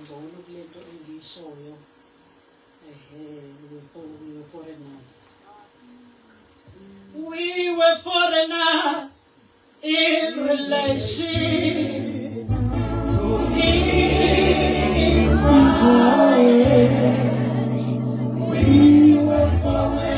ngcono kulento engiyishoyo. We were foreigners. We were foreigners in relation to Israel. We were foreigners.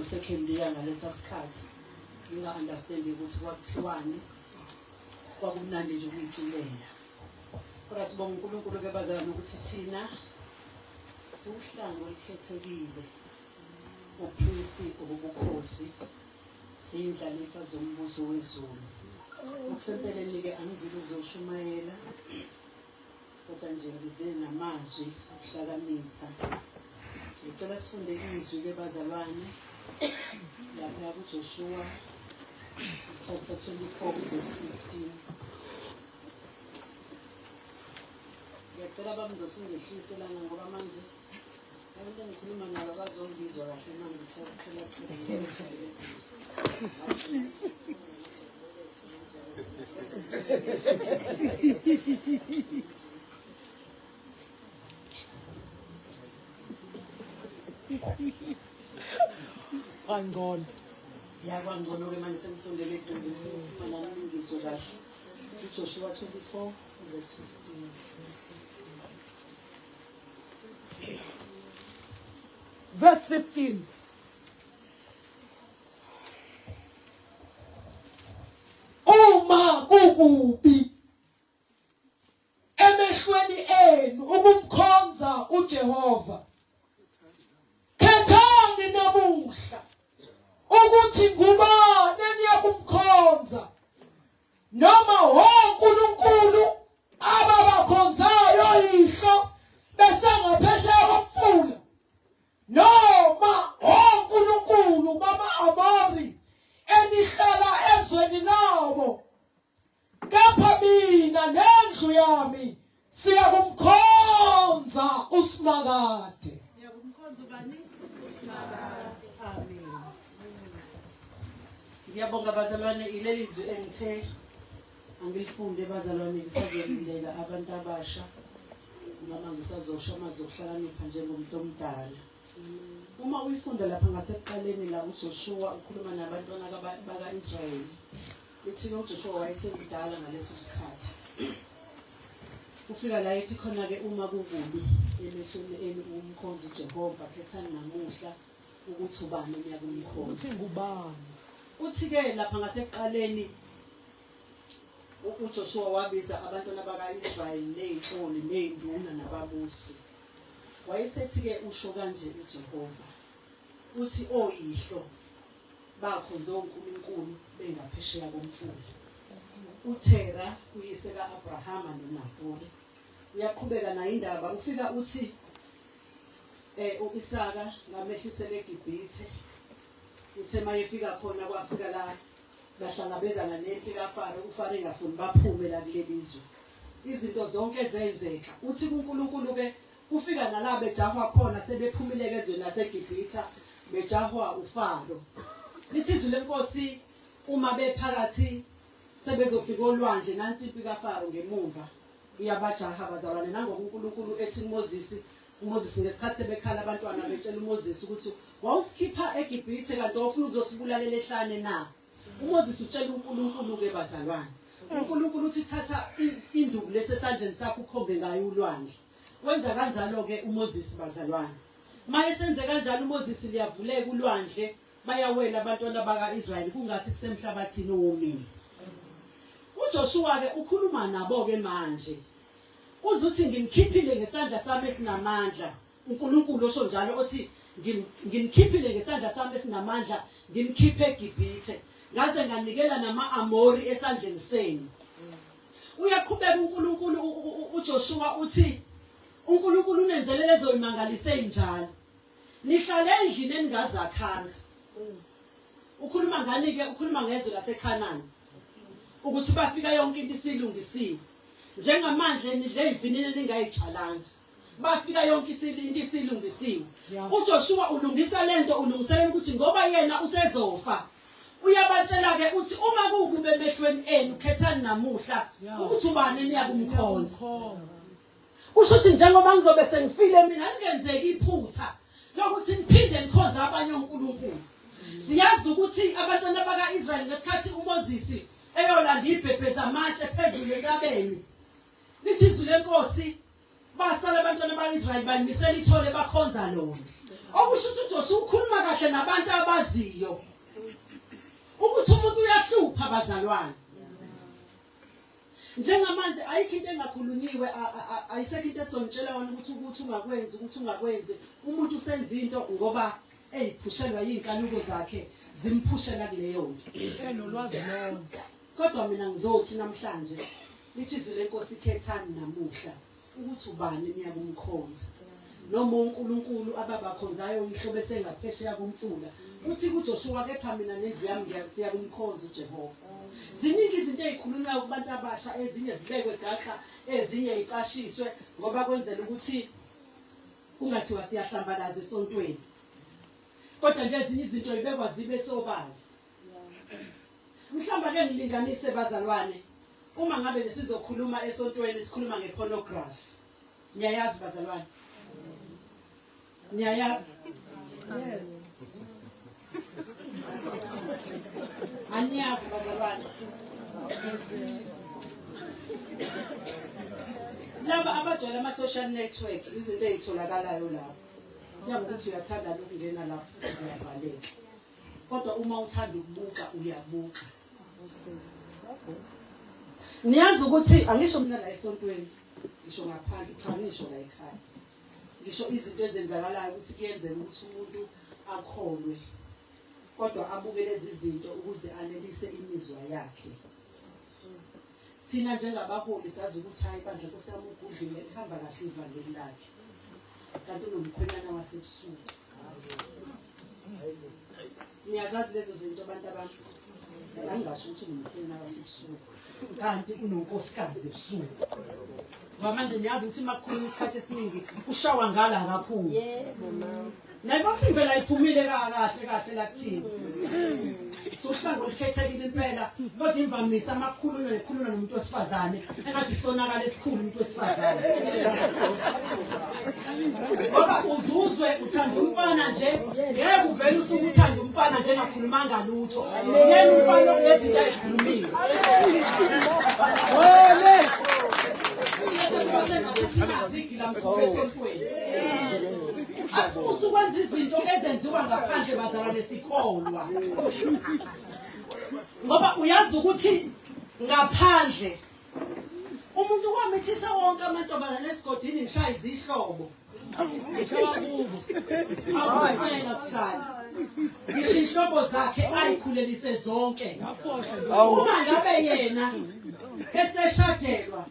Secondary ngalesa sikhathi nginga understand ukuthi kwakuthiwani kwakumnandi nje ukuyiculela kodwa sibonga uNkulunkulu ke bazalwane ukuthi thina siwuhlango olukhethekile uPriest obukhosi siyindlalifa zombuso wezulu ukusempeleni ke angizile ukuzoshumayela kodwa nje ngize namazwi okuhlakanipha ngicela sifunde izwi ke bazalwane lapha kuJoshua chapter 24 verse 15. Ngiyacela bamndosingehlise lana ngoba manje abantu engikhuluma nabo bazongizwa kahle manje ngithatha Angcono. Yakwangcono ke manje sengisondele eduze mana ngizwe kahle. uJoshua 24 verse 15. Verse 15. Uma kukubi emehlweni enu ukumkhonza uJehova khethani namuhla ukuthi ngubani eniyakumkhonza noma wonkulunkulu ababakhonzayo ihlo besangaphesheya komfula noma wonkulunkulu bama-Amori enihlala ezweni labo, kepha mina nendlu yami siyakumkhonza uSimakade. Siyakumkhonza ubani? uSimakade. Amen. Ngiyabonga bazalwane, ileli zwi engithe angilifunde bazalwane, ngisazolilela abantu abasha noma ngisazosho amazokuhlakanipha njengomuntu omdala. Uma uyifunda lapha ngasekuqaleni la uJoshua ukhuluma nabantwana baka-Israyeli, lithi uJoshua wayesemdala ngaleso sikhathi. Ufika la ethi khona-ke uma kukubi emehlweni enu umkhonza uJehova, khethani namuhla ukuthi ubani niyakumkhonza. Uthi ngubani? Uthi-ke lapha ngasekuqaleni uJoshua wabiza abantwana baka-Israyeli ney'nhloli ney'nduna nababusi. Wayesethi-ke usho kanje uJehova, uthi oyihlo bakhonza uNkulunkulu bengaphesheya komfula. uThera uyise ka-Abrahama noNahori. Uyaqhubeka nayo indaba, ufika uthi u-Isaka ngamehlisela eGibhithe. Uthe mayefika khona kwafika la bahlangabezana nempi kaFaro, uFaro engafuni baphume la kuleli zwe. Izinto zonke zenzeka. Uthi kuNkulunkulu-ke ufika nala bejahwa khona sebephumile ezweni laseGibhithe bejahwa uFaro. Lithi izwi lenkosi uma bephakathi sebezofika olwandle, nansi impi kaFaro ngemumva iyabajaha abazalwane. Nangoku uNkulunkulu ethi uMoses ngesikhathi sebekhala abantwana betshela uMoses ukuthi wawusikhipha eGibhithe kanti ofuna uzosibulalela ehlane na. uMoses utshela uNkulunkulu-ke bazalwane, uNkulunkulu uthi thatha induku lesesandleni sakho ukhombe ngayo ulwandle. Wenza kanjalo-ke uMoses bazalwane. Maye senze kanjalo uMoses liyavuleka ulwandle, bayawela abantwana baka-Israyeli kungathi kusemhlabathini owomile. uJoshua-ke ukhuluma nabo-ke manje. Uzuthi ngimkhiphile ngesandla sami esinamandla. uNkulunkulu osho njalo othi ngimkhiphile ngesandla sami esinamandla, ngimkhiphe eGibhithe. Ngaze nganikela nama-Amori esandleni senu. Uyaqhubeka uNkulunkulu uJoshua uthi uNkulunkulu unenzelele lezo imangaliso ezinjalo. Nihlale endlini eningazakhanga. Ukhuluma ngani-ke? Ukhuluma ngezwe laseKhanani. Ukuthi bafika yonke into isilungisiwe. Njengamanje nidle ivinini ningayitshalanga. Bafika yonke into isilungisiwe. uJoshua ulungisa lento, ulungiselela ukuthi ngoba yena usezofa. Uyabatshela-ke uthi uma kukube emehlweni enu khethani namuhla ukuthi ubani niyakumkhonza. Usho ukuthi njengoba ngizobe sengifile mina ngenzeki iphutha lokuthi niphinde nikhonza abanye onkulunkulu. Siyazi ukuthi abantwana baka-Israyeli ngesikhathi uMoses eyolanda ibhebhe zamatshe phezulu entabeni, lithi izwi lenkosi basala abantwana baka-Israyeli bayimisela ithole bakhonza lona. Okusho ukuthi uJoshua ukhuluma kahle nabantu abaziyo ukuthi umuntu uyahlupha bazalwane. Njengamanje ayikho into engakhulunyiwe, ayisekho into esontshela wona ukuthi ungakwenzi. Umuntu usenza into ngoba eyiphushelwa yinkanuko zakhe zimphushela kuleyo nto. Enolwazi lonke. Kodwa mina ngizothi namhlanje lithi izwi lenkosi khethani namuhla ukuthi ubani niyakumkhonza. Noma uNkulunkulu ababakhonzayo ihlo bese ngaphesheya komfula. Uthi kuJoshua kepha mina nendlu yami siyakumkhonza uJehova. Ziningi izinto ezikhulunywayo kubantu abasha, ezinye zibekwe gaxa, ezinye icashiswe ngoba kwenzela ukuthi kungathiwa siyahlambalaza esontweni. Kodwa nje ezinye izinto zibekwa zibe sobala. Mhlawumbe ke ngilinganise bazalwane, uma ngabe sizokhuluma esontweni sikhuluma ngepornography. Niyayazi bazalwane? Niyayazi? Aniyazi bazalwane? Laba abajwayele ama-social network, izinto ezitholakalayo lapho. Kuyabe ukuthi uyathanda ukungena lapho futhi ziyavaleka. Kodwa uma uthanda ukubuka uyabuka. Niyazi ukuthi angisho mina la esontweni, ngisho ngaphandle, cha ngisho la ekhaya. Ngisho izinto ezenzakalayo ukuthi kuyenzeka ukuthi umuntu akholwe. Kodwa abuke lezi zinto ukuze anelise imizwa yakhe. Thina njengabaholi sazi ukuthi hayi bandla Nkosi yami ukudlile ihamba kahle ivangeli lakhe. Kanti unomkhwenyana wasebusuku. Niyazazi lezo zinto abantu abantu. angasho ukuthi umkhulu wasebusuku kanti unonkosikazi ebusuku ngoba manje niyazi ukuthi makukhuluma isikhathi esiningi ushawa ngala kakhulu Yebo mama. nayibathi vele ayiphumile kahle la kuthina sohlango likhethekile impela kodwa imvamisa amakhulunywa ekhuluma nomuntu wesifazane engathi sonakala esikhulu umuntu wesifazane ngoba uzuzwe uthanda umfana nje ngeke uvele usuke uthanda umfana nje engakhulumanga lutho yena umfana okunezinto ayikhulumile Wele. Usukwenza izinto ezenziwa ngaphandle bazalwane sikholwa ngoba uyazi ukuthi ngaphandle umuntu wamithisa wonke amantombazane esigodini ngishaya izihlobo awuyena sihlala ngisho inhlobo zakhe ayikhulelise zonke uma ngabe yena eseshadelwa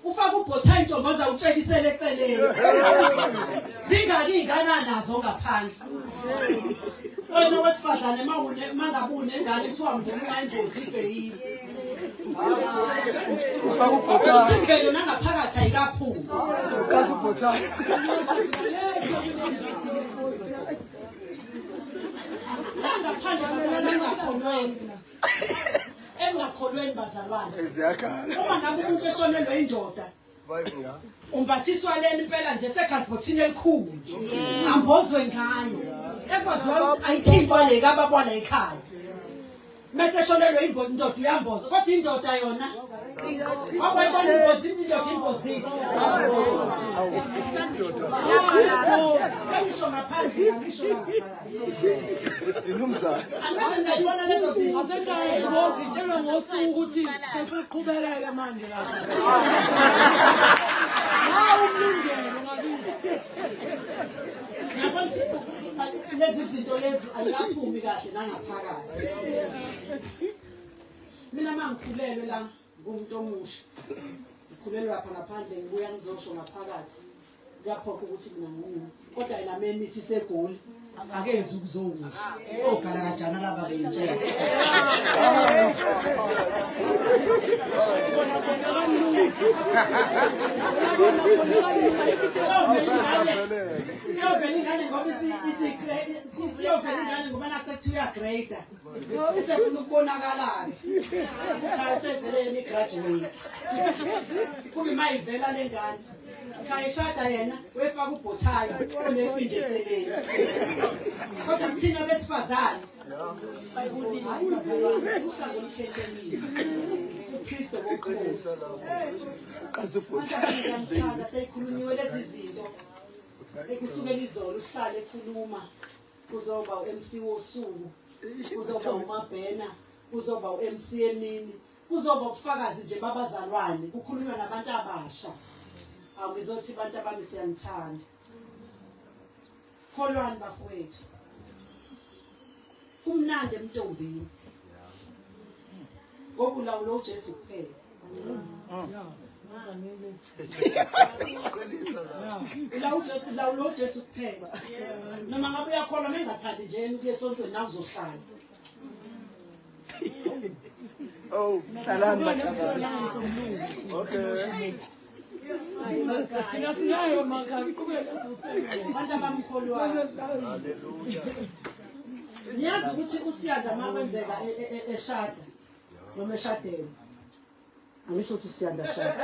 ufaka ubhotha intombaza utshekisele eceleni zingaki ingana nazo ngaphandle wena wesifazane mangabune engane kuthiwa mvuma ingozi ibheyili ufaka ubhotha impilo nangaphakathi ayikaphumi ukazi ubhotha ngaphandle bazalwane engakholweni bazalwane eziyakhala uma ngabe umuntu eshonelwe indoda umbathiswa leni impela nje sekhalibhothini elikhulu ambozwe ngayo ekwaziwa ukuthi ayithintwa le kababona ekhaya mase eshonelwe indoda uyamboza kodwa indoda yona akwayibona ingozi indoda ingozini sengisho ngaphandle ngisho ngaphakathi inumzana angaze ngiyibona lezo zinto Asengayengozi tshela ngosuku ukuthi sekuqhubeleke manje la. Hawu umlungelo ngakithi. yabona lezi zinto lezi ayikaphumi kahle nangaphakathi mina mangikhulelwe la ngumuntu omusha ngikhulelwe lapha ngaphandle ngibuya ngizosho ngaphakathi kuyaphoqa ukuthi mina ngimume kodwa yena memithi segoli akezi ukuzowusha ogala kanjani laba bentshela Siyovela ingane ngoba isiyovela ingane ngoba nakusethi uyagrade isefuna ukubonakala-ke ishayo sezeleni igraduate kube mayivela le ngane khayishada yena wefaka ubhothayo onefinje eceleni kodwa kuthina besifazane uhlango olukhethekile uKristu wokhozi ukazi ubhotha ngiyamthanda seyikhulunyiwe lezi zinto ekusukela izolo uhlale ekhuluma kuzoba uMC wosuku kuzoba uMabhena kuzoba uMC emini kuzoba ubufakazi nje babazalwane kukhulunywa nabantu abasha ngizothi abantu abami siyamthanda kholwani bafowethu kumnandi emntombini ngokulawo uJesu kuphela la uJesu kuphela noma ngabe uyakholwa mengathandi nje ukuye esontweni nawe uzohlala oh salami okay Thina siyayo makhaya qhubeka abantu abamkholwayo niyazi ukuthi uSiyanda makwenzeka eshada noma eshadeni angisho ukuthi uSiyanda shada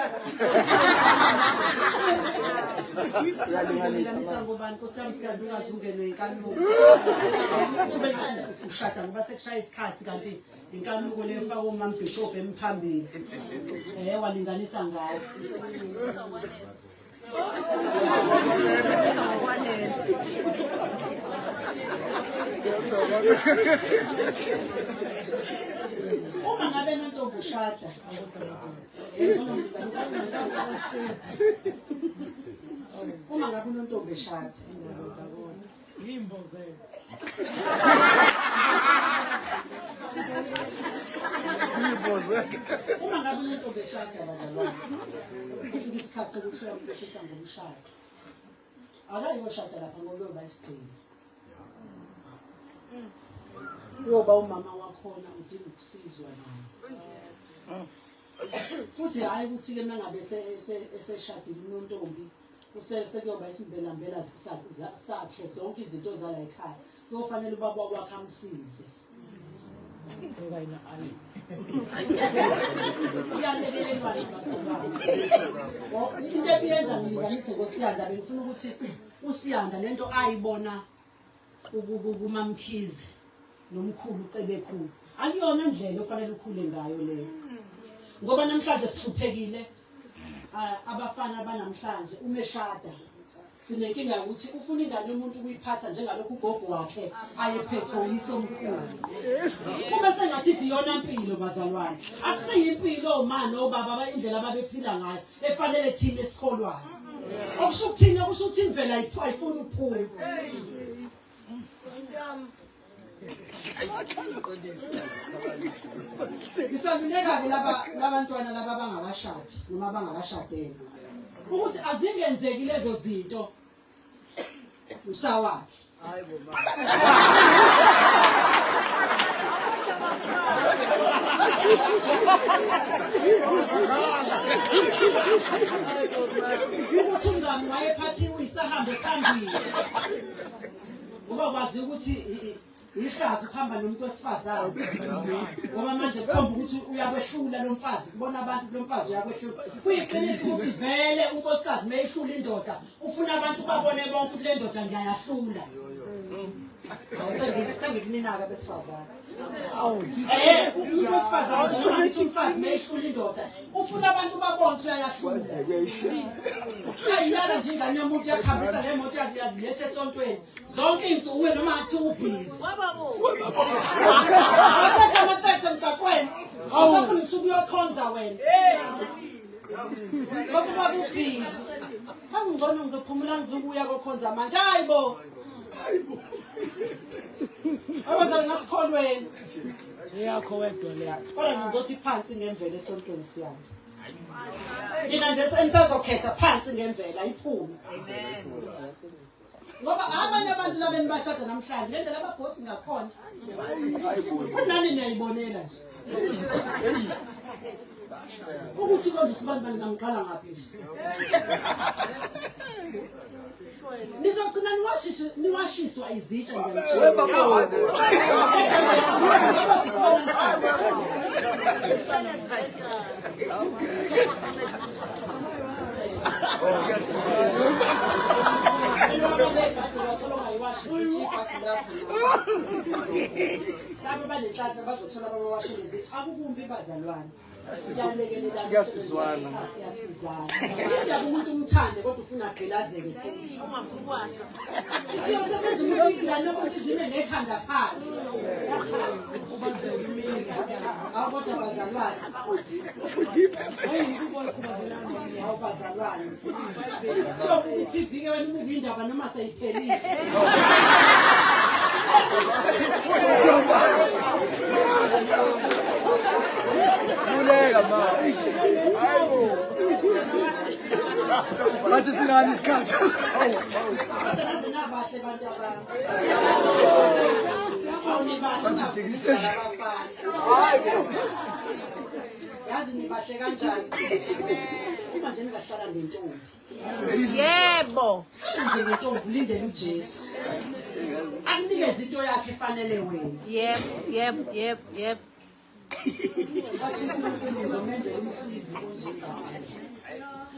uyalinganisa ngobani nkosiyami Siyanda ungazungene inkanuko kube ngathi ushada ngoba sekushaya isikhathi kanti inkanuko lefaka uMambishop emphambili walinganisa ngayo uma ngabe nontombi ushada uma ngabe unontombi eshada ngimbozela. uma ngabe unontombi eshada abazalwane kufika isikhathi sokuthi uyamphosisa ngomshado akayiyoshada lapha ngoba uyoba isigcino uyoba umama wakhona udinga ukusizwa naye futhi hayi ukuthi ke mangabe eseshadile uNontombi sekuyoba isimbelambela sakhe zonke izinto zala ekhaya kuyofanele ubaba wakhe amsize ngayina ali uyalekelelwa nabasababa into ebiyenza ngilinganise ngoSiyanda bengifuna ukuthi uSiyanda lento ayibona kuMamkhize nomkhulu uCebekhulu akuyona indlela ofanele ukhule ngayo leyo ngoba namhlanje sihluphekile abafana abanamhlanje umeshada sinenkinga ukuthi ufuna ingane yomuntu ukuyiphatha njengalokhu ugogo wakhe ayephethe uyisomkhulu kube sengathi iyona impilo bazalwane akuseyimpilo omama obaba indlela ababephila ngayo efanele thina esikholwayo okusho ukuthi imvela ayifuni ukuphuma Ngisaluleka-ke labantwana laba bangakashadi noma bangakashadene ukuthi azingenzeki lezo zinto usawakhe hayibo ukuthi umngane wayephathiwe isahambe phambili ngoba kwazi ukuthi ihlazo ukuhamba nomuntu wesifazane ngoba manje kukhomba ukuthi uyakwehlula lo mfazi kubona abantu lo mfazi uyakwehlula kuyiqiniso ukuthi vele unkosikazi mayehlula indoda ufuna abantu babone bonke ukuthi le ndoda ngiyayahlula sengikuninaka besifazane umuntu wesifazane ukuthi umfazi mayehlula indoda ufuna abantu babone ukuthi uyayahlula ayiyala nje ingane yomuntu yakhambisa le moto yalethe esontweni zonke insuku noma athi ubhizi wasakama taxi emgaqweni awusafuna ukuthi uyokhonza wena ngoba ubhizi angingcono ngizophumula ngizobuya kokhonza manje hayibo abazali ngasikholweni yakho wedwa leyo kodwa ngizothi phansi ngemvelo esontweni siyami mina nje senisazokhetha phansi ngemvelo ayiphume amen ngoba abanye abantu labeni bashada namhlanje le ndlela ababhosi ngakhona kunani niyayibonela nje ukuthi konje sibantu ngingamqala ngaphi nje nizogcina niwashiswa izitsha nje laba banenhlanhla bazothola babawashele izitsha akukumbi bazalwane Siyasizwana. Siyasizana. Umuntu umthande kodwa ufuna agqilazeke futhi. Siyosebenza ukuthi ingane ukuthi zime nekhanda phansi. Awubona bazalwane. Awubazalwane. So ukuthi ivike wena ubuka indaba noma seyiphelile. Manje sinani isikhathi. Yazi nibahle kanjani? Uma nje ningahlala nentombi. Yebo. Nje nentombi lindele uJesu. Akunikeze into yakhe efanele wena. Yebo. Bathi uNkulunkulu uzomenzela umsizi onjengayo.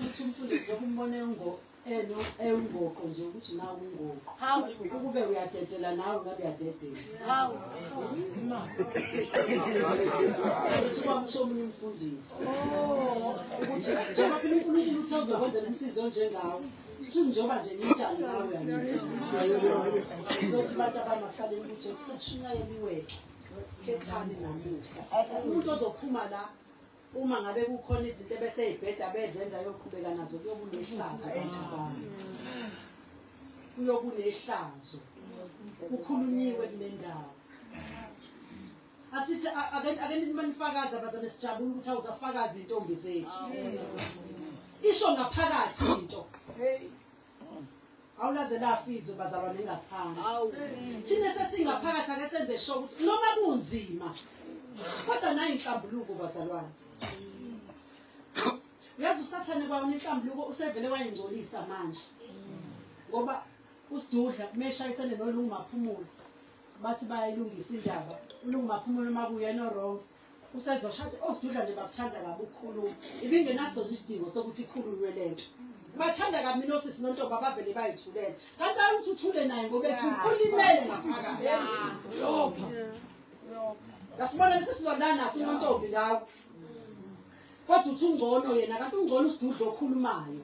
Uthi umfundisi lokumbone ungoqo nje ukuthi nawe ungoqo. Ukube uyadedela nawe ngabe uyadedela. Hawu. Siba kusho omunye umfundisi. Ukuthi njengoba phela uNkulunkulu uthe uzokwenzela umsizi onjengawe. Uthi njengoba nje ngitshali nawe uyangitshela. Uzothi abantu abamasikhaleni kuJesu sekushunyayeliwe. Khethani namuhla. Umuntu ozophuma la uma ngabe kukhona izinto bese eyibheda bezenza yoqhubeka nazo kuyokunehlazo kanjani. Kuyokunehlazo. Kukhulunyiwe kule ndawo. Asithi ake nimanifakaza bazame sijabula ukuthi awuzafakaza intombi zethu. Isho ngaphakathi into. awulaze lafizo bazalwane ngaphandle thina sesingaphakathi ake senze show ukuthi noma kunzima kodwa nayi inhlambuluko bazalwane uyazi usathane kwayo inhlambuluko usevele wayingcolisa manje ngoba usidudla meshayisene nolungu maphumulo bathi bayilungisa indaba ulungu maphumulo makuya no-wrong usezoshathi osidudla nje bakuthanda kabi ukukhuluma ibingenaso isidingo sokuthi ikhulunywe lento bathanda kabi mina osisi nontombi abavele bayithulela kanti awuthi uthule naye ngoba ethi ulimele ngaphakathi yopha yasibona lesisilondana naso nontombi ngawo kodwa uthi ungcono yena kanti ungcono usidudla okhulumayo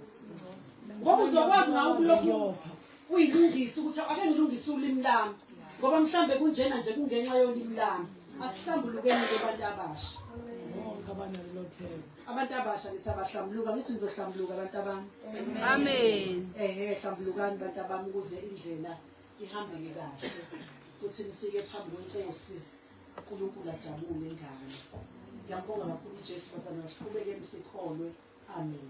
ngoba uzokwazi ngawo kulokhu uyilungisa ukuthi ake ngilungise ulimi lami ngoba mhlambe kunjena nje kungenxa yolimi lami asihlambulukeni abantu abasha abantu abasha lithi abahlambuluka ngithi nizohlambuluka abantu abami Amen. Hlambulukani abantu abami ukuze indlela ihambe kahle futhi nifike phambi kwenkosi uNkulunkulu ajabule ngani ngiyabonga kakhulu uJesu bazana siqhubekeni sikholwe amen.